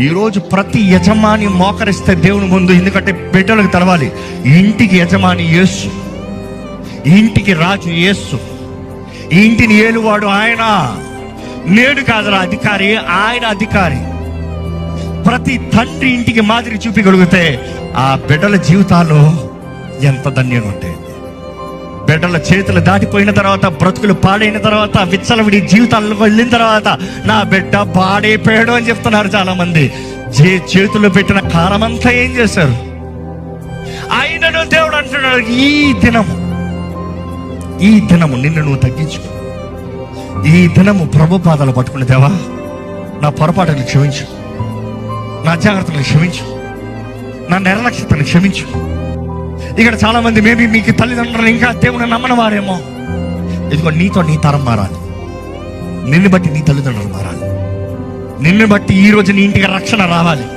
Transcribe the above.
ఈరోజు ప్రతి యజమాని మోకరిస్తే దేవుని ముందు, ఎందుకంటే బిడ్డలకు తెలవాలి, ఇంటికి యజమాని యేసు, ఇంటికి రాజు యేసు, ఇంటిని ఏలువాడు ఆయన. నేడు కాదురా అధికారి, ఆయన అధికారి. ప్రతి తండ్రి ఇంటికి మాదిరి చూపించగలిగితే ఆ బిడ్డల జీవితాలు ఎంత ధన్యంగా ఉంటాయి. బిడ్డల చేతులు దాటిపోయిన తర్వాత, బ్రతుకులు పాడైన తర్వాత, విచ్చలవిడి జీవితాల్లో వెళ్ళిన తర్వాత, నా బిడ్డ పాడైపోయాడు అని చెప్తున్నారు చాలా మంది. చేతులు పెట్టిన కాలమంతా ఏం చేశారు? ఆయనను దేవుడు అంటున్నాడు, ఈ దినము నిన్ను నువ్వు తగ్గించుకో. ఈ దినము ప్రభు పాదాలు పట్టుకుని, దేవా నా పొరపాటును క్షమించు, నా జాగ్రత్తను క్షమించు, నా నిర్లక్ష్యతను క్షమించు. ఇక్కడ చాలా మంది మేబీ మీకు తల్లిదండ్రులు ఇంకా దేవుని నమ్మని వారేమో. ఇదిగో నీతో నీ తరం మారాలి, నిన్ను బట్టి నీ తల్లిదండ్రులు మారాలి, నిన్ను బట్టి ఈ రోజు నీ ఇంటికి రక్షణ రావాలి.